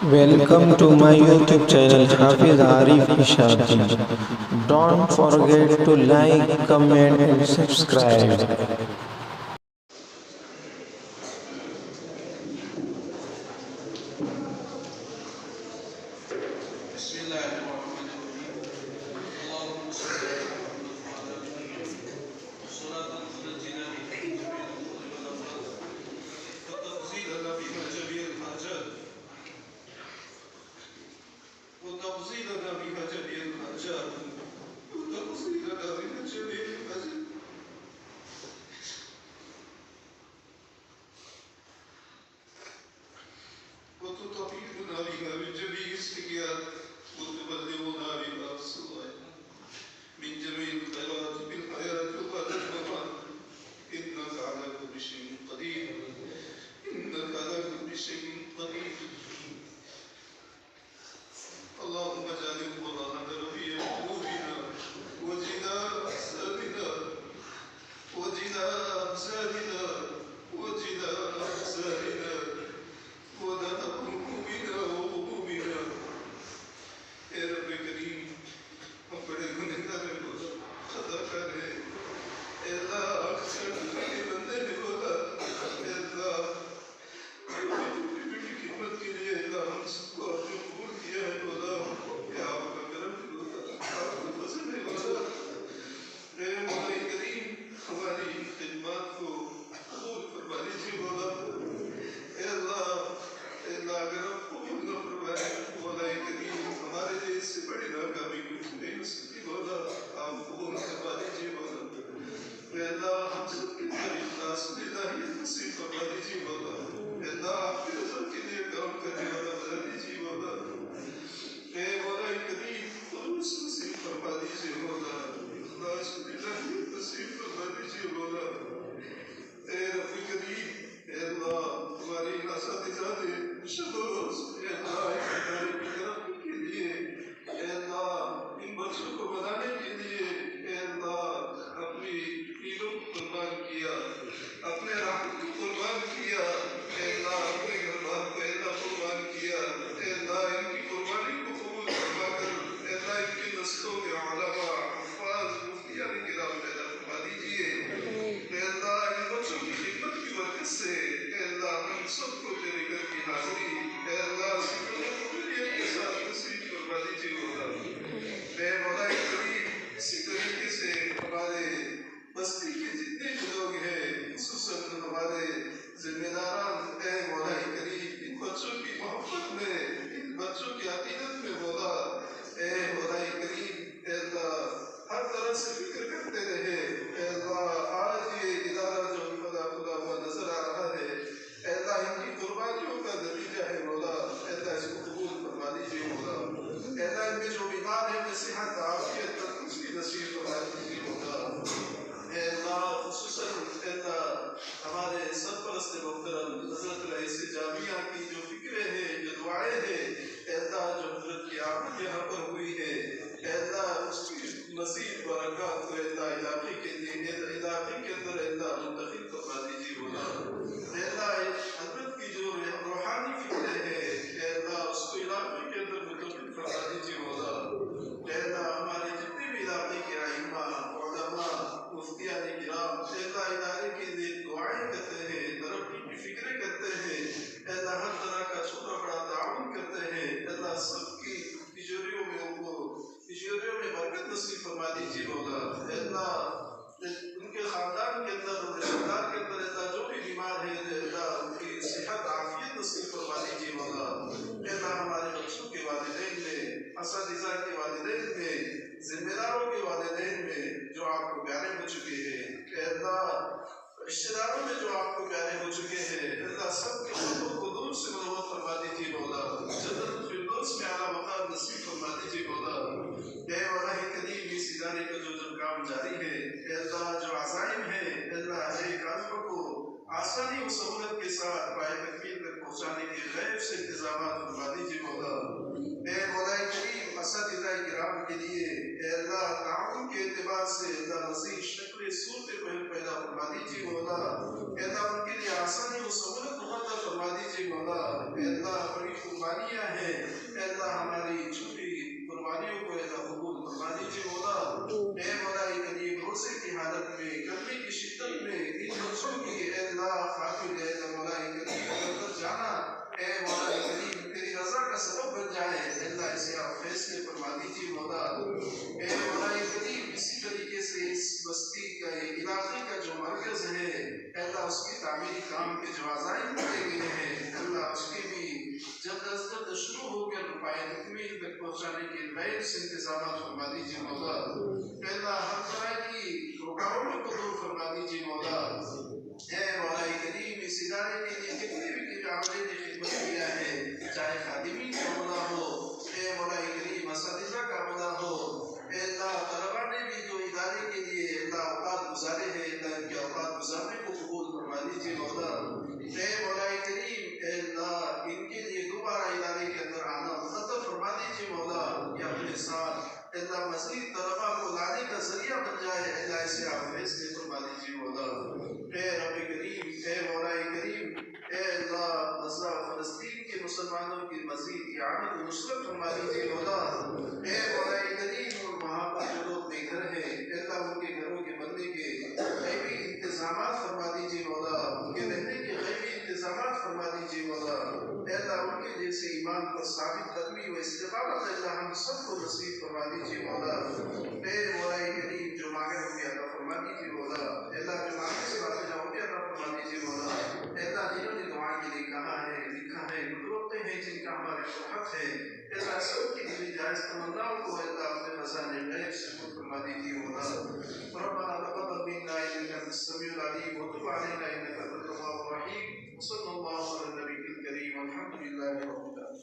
Welcome to my YouTube channel Hafiz Arif Ishaqi. Don't forget to like, comment and subscribe. بسم الله الرحمن الرحيم اللهم صل على محمد وعلى ال محمد صلاة تنجينا بها من جميع الأمور والآفات وتفضيلنا بها جميع الحاجات وتفضيلنا بها جميع الحاجات وتفضيلنا بها جميع الحاجات وتطهرنا بها من جميع السيئات وتبلغنا بها الصلاة من جميع الخيرات في الحياة وبعد الممات إنك على كل شيء قدير إنك على كل شيء قدير اللهم اجعل القرآن ربيع قلوبنا وجلاء أحزاننا وجلاء أحزاننا وجلاء أحزاننا وذهب همومنا وغمومنا اے رب کریم ہم بڑے گنہگار ہیں بولا خطا کار ہیں اے اللہ اکثر کے بندے نے بولا اے اللہ بیٹی کی خدمت کے لیے اللہ ہم سب کو آپ نے قبول کیا ہے بولا کہ آپ کا کرم ہے بولا آپ کا فضل ہے بولا اے مولا کریم ہماری خدمات کو قبول فرما لیجیے بولا اے اللہ اگر آپ قبول نہ فرمائے مولا کریم ہمارے لیے اس سے بڑی ناکامی کچھ نہیں ہو سکتی بولا آپ قبول فرما لیجیے بولا اے اللہ ہم سب کے اندر اخلاص الہیت نصیب فرما لیجیے بولا اے اللہ آپ کے رضا کے لیے کام کرنے والا بنا لیجیے بولا اے مولا کریم خلوص نصیب فرما لیجیے بولا اخلاص الہیت نصیب فرما لیجیے بولا اے رب کریم اے اللہ ہمارے اساتذہ نے شب و روز اے اللہ اس ادارے کی ترقی کے لیے اے اللہ ان بچوں کو بنانے کے لیے اے اللہ اپنی دینوں کو قربان کیا اپنے راحت کو قربان کیا اے اللہ اپنے گھر بار کو اے اللہ قربان کیا اے اللہ ان کی قربانی کو قبول فرما کر اے اللہ ان کی نسلوں کے علماء حفاظ مفتیان کرام پیدا فرما دیجیے اے اللہ ان بچوں کی خدمت کی برکت سے اے اللہ ہم سب کو تیرے گھر کی حاضری اے اللہ سکون و قبولیت کے ساتھ نصیب فرما دیجیے مولا اے مولا کریم اسی طریقے سے ہمارے بستی کے جتنے بھی لوگ ہیں خصوصاً ہمارے ذمہ داران اے مولا کریم ان بچوں کی محبت میں ان بچوں کی عقیدت میں مولا اے مولا کریم اے اللہ ہر طرح سے فکر کرتے رہے اے اللہ آج یہ ادارہ جو خدا ہوا نظر آ رہا ہے اے اللہ ان کی قربانیوں کا نتیجہ ہے مولا اے اللہ اس کو قبول فرما دیجیے مولا اے اللہ ان میں جو بیمار ہیں انہیں صحت عافیت تندرستی نصیب فرما دیجیے مولا اے اللہ خصوصاً اے اللہ ہمارے سرپرست محترم حضرت رئیس جامعہ کی جو فکریں ہیں جو دعائیں ہیں اے اللہ جو حضرت کی آمد یہاں پر ہوئی ہے اے اللہ اس کی مزید برکات کو اے اللہ علاقے کے لیے علاقے کے اندر اے اللہ منتقل فرما دیجیے مولا اے اللہ حضرت کی جو روحانی فکریں ہیں اے اللہ اس کو علاقے کے اندر منتقل فرما دیجیے مولا اے اللہ ہمارے جتنے بھی علاقے کے ائمہ علماء مفتیان کرام اے اللہ ادارے کے لیے دعائیں کرتے ہیں ترقی کی فکریں کرتے ہیں اے اللہ ہر طرح کا چھوٹا بڑا تعاون کرتے ہیں اے اللہ سب کی تجوریوں میں ان کو تجوریوں میں برکت نصیب فرما دیجیے مولا اے اللہ ان کے خاندان کے اندر رشتہ دار کے اندر اللہ جو بھی بیمار ہے اللہ ان کی صحت عافیت نصیب فرما دیجیے مولا اے اللہ ہمارے بچوں کے والدین میں اساتذہ کے والدین میں ذمہ داروں کے والدین میں جو آپ کو پیارے ہو چکے ہیں اے اللہ رشتہ داروں میں جو آپ کو پیارے ہو چکے ہیں اللہ سب کے قلوب کو دور سے منور فرما دیجیے مولا جنت الفردوس میں اعلیٰ مقام نصیب فرما دیجیے مولا اے مولا کریم اس ادارے کا جو کام جاری ہے اے اللہ جو عزائم ہے اے اللہ ہر ایک عزم کو آسانی و سہولت کے ساتھ پائے تکمیل تک پہنچانے کے غیب سے انتظامات فرما دیجیے مولا اے مولا کریم اساتذہ کرام کے لیے اے اللہ تعاون کے اعتبار سے اللہ مزید شکل صورت پیدا فرما دیجیے مولا اے اللہ ان کے لیے آسانی و سہولت مہیا فرما دیجیے مولا اے اللہ بڑی قربانیاں عزائم کرے گئے ہیں اللہ اس کے بھی جلد از جلد شروع ہو کر پائے تکمیل تک پہنچانے کے غیر سے انتظامات فرما دیجیے مولا اللہ ہر طرح کی رکاوٹوں کو دور فرما دیجیے مولا اے مولا کریم اس ادارے کے لیے کتنے بھی عاملین نے خدمت کیا ہے چاہے خادمین کا مولا ہو اے مولا کریم اساتذہ کا مولا ہو اے اللہ طلباء نے بھی جو ادارے کے لیے اللہ اوقات گزارے ہیں اللہ ان کے اوقات گزارنے کو قبول فرما دیجیے مولا اے مولا کریم اے اللہ ان کے لیے دوبارہ ادارے کے اندر آنا مقدر فرما دیجیے مولا یا اپنے ساتھ اللہ مزید طلباء کو لانے کا ذریعہ بن جائے اللہ اسے آپ فیصلے فرما دیجیے مولا اے رب کریم اے مولا کریم اے اللہ غزہ فلسطین کے مسلمانوں کی مزید اعانت و نصرت فرما دیجیے مولا اے مولا کریم اور وہاں پر جو لوگ بے گھر ہیں اللہ ان کے گھروں کے بننے کے غیبی انتظامات فرما دیجیے مولا ان کے رہنے کے غیبی انتظامات فرما دیجیے مولا اے اللہ ان کے جیسے ایمان پر ثابت قدمی و استقامت اللہ ہم سب کو نصیب فرما دیجیے مولا اے مولا کریم جو مانگے ہوں گے عطا فرما دیجیے مولا اے اللہ جو مانگے سے باتیں ہوں گے عطا فرما دیجیے مولا اے اللہ جنہوں نے دعا کے لیے کہا ہے لکھا ہے گزرتے ہیں جن کا ہمارے حق ہے اے اللہ سب کی دلی جائز تمناؤں کو اے اللہ اپنے خزانے غیب سے خود فرما دیجیے مولا ربنا تقبل منا انك انت السميع العليم وتب علينا انك انت التواب الرحيم وصلى الله على النبي الكريم والحمد لله رب العالمين